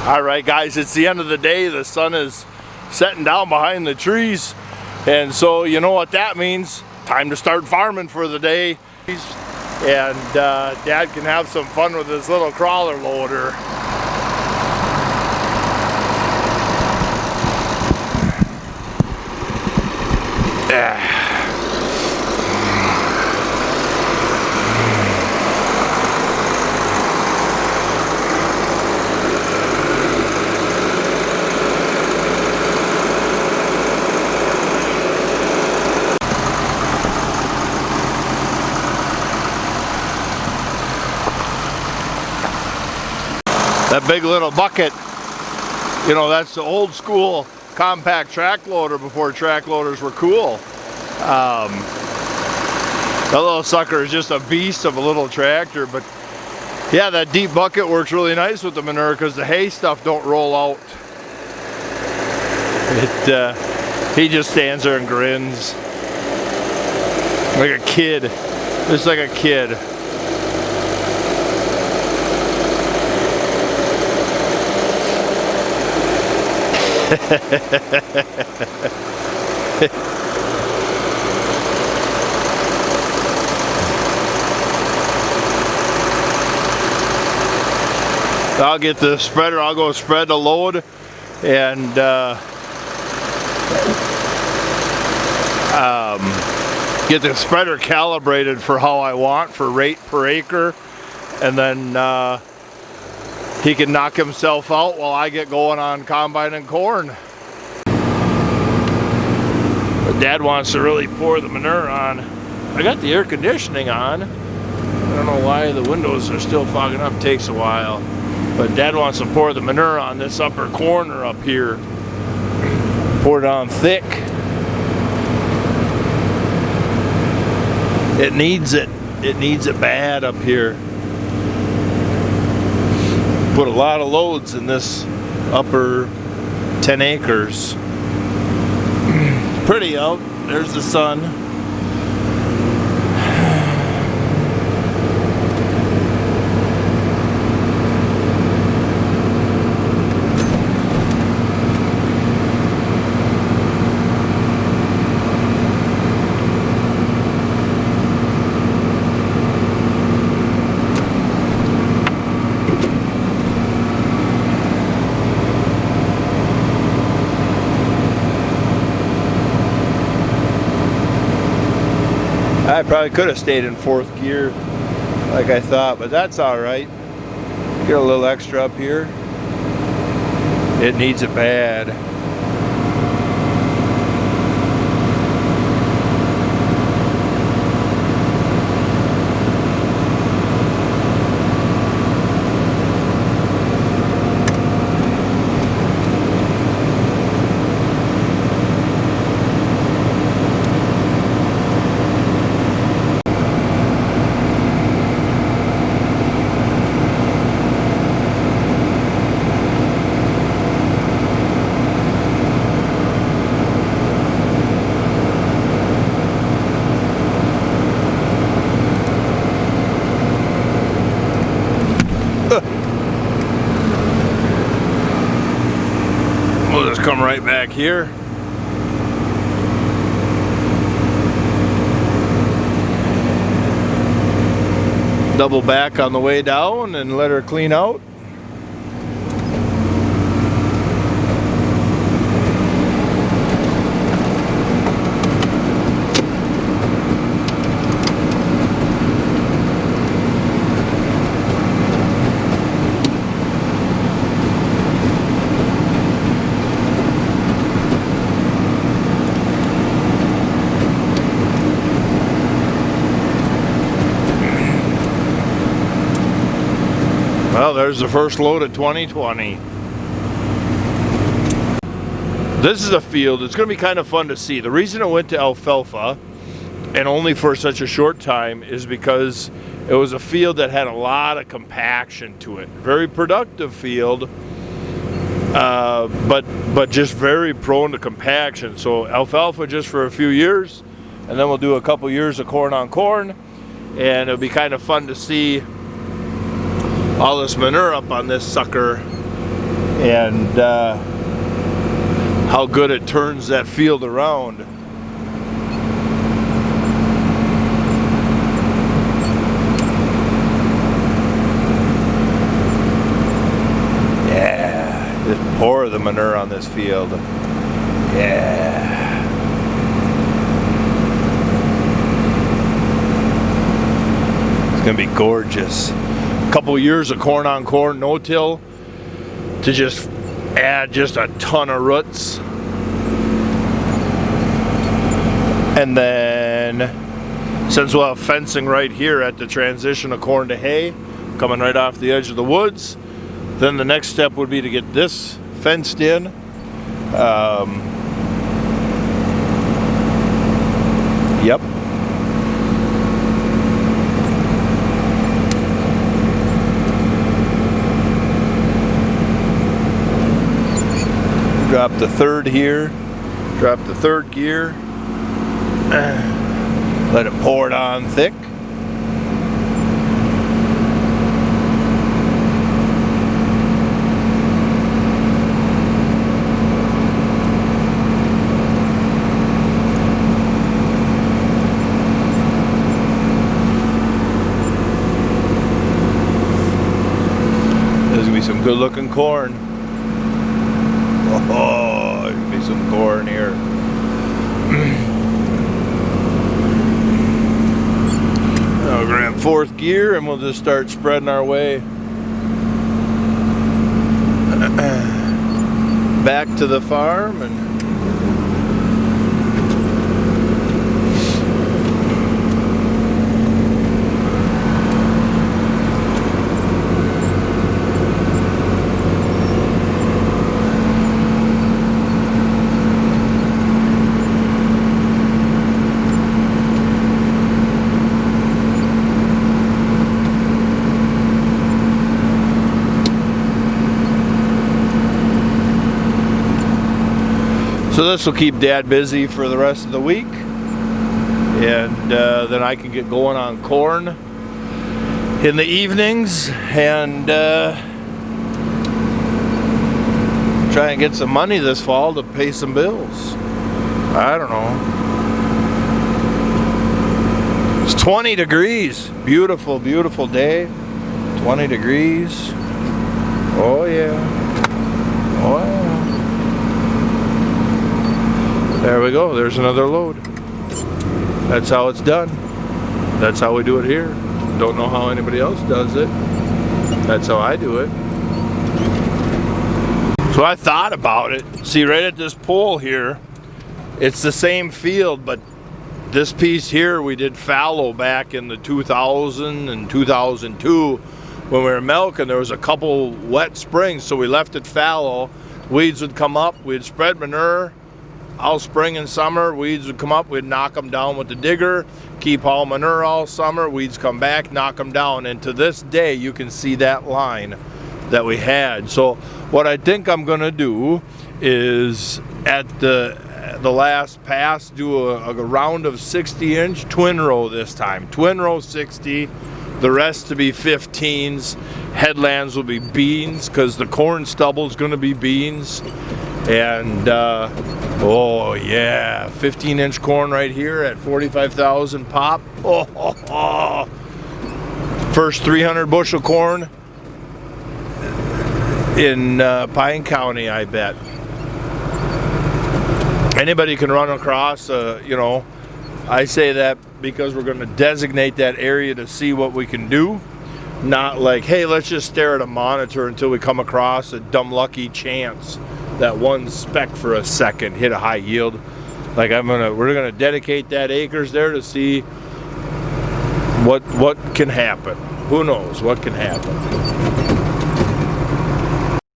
All right, guys, it's the end of the day. The sun is setting down behind the trees, and so you know what that means. Time to start farming for the day. And Dad can have some fun with his little crawler loader. That big little bucket, you know, that's the old school compact track loader before track loaders were cool. That little sucker is just a beast of a little tractor, but yeah, that deep bucket works really nice with the manure because the hay stuff don't roll out. He just stands there and grins like a kid, just like a kid. I'll get the spreader, I'll go spread the load and get the spreader calibrated for how I want for rate per acre, and then he can knock himself out while I get going on combining corn. But Dad wants to really pour the manure on. I got the air conditioning on. I don't know why the windows are still fogging up, takes a while. But Dad wants to pour the manure on this upper corner up here. Pour it on thick. It needs it. It needs it bad up here. Put a lot of loads in this upper 10 acres. Pretty out. There's the sun. I probably could have stayed in fourth gear like I thought, but that's all right. Get a little extra up here. It needs it bad. We'll just come right back here. Double back on the way down and let her clean out. Well, there's the first load of 2020. This is a field, it's going to be kind of fun to see. The reason it went to alfalfa, and only for such a short time, is because it was a field that had a lot of compaction to it. Very productive field, but just very prone to compaction. So alfalfa just for a few years, and then we'll do a couple years of corn on corn, and it'll be kind of fun to see all this manure up on this sucker. and how good it turns that field around. Yeah, just pour the manure on this field. Yeah. It's gonna be gorgeous. A couple years of corn on corn, no-till, to just add just a ton of roots. And then, since we'll have fencing right here at the transition of corn to hay, coming right off the edge of the woods, then the next step would be to get this fenced in. Yep. Drop the third here, drop the third gear, let it pour it on thick. There's gonna be some good looking corn. Oh, there's gonna be some corn here. Now we're gonna have fourth gear and we'll just start spreading our way back to the farm. And so this will keep Dad busy for the rest of the week, and then I can get going on corn in the evenings and try and get some money this fall to pay some bills. I don't know. It's 20 degrees. Beautiful, beautiful day. 20 degrees. Oh yeah. Oh yeah. There we go, there's another load. That's how it's done. That's how we do it here. Don't know how anybody else does it. That's how I do it. So I thought about it. See, right at this pole here, it's the same field, but this piece here we did fallow back in the 2000 and 2002 when we were milking. There was a couple wet springs, so we left it fallow. Weeds would come up, we'd spread manure all spring and summer. Weeds would come up, we'd knock them down with the digger, keep all manure all summer. Weeds come back, knock them down, and to this day you can see that line that we had. So what I think I'm gonna do is at the last pass do a round of 60-inch twin row this time. Twin row 60, the rest to be 15s. Headlands will be beans because the corn stubble is gonna be beans. And oh yeah, 15-inch corn right here at 45,000 pop. Oh. First 300 bushel corn in Pine County, I bet. Anybody can run across, you know, I say that because we're going to designate that area to see what we can do. Not like, hey, let's just stare at a monitor until we come across a dumb lucky chance that one speck for a second hit a high yield. Like we're gonna dedicate that acres there to see what can happen. Who knows what can happen.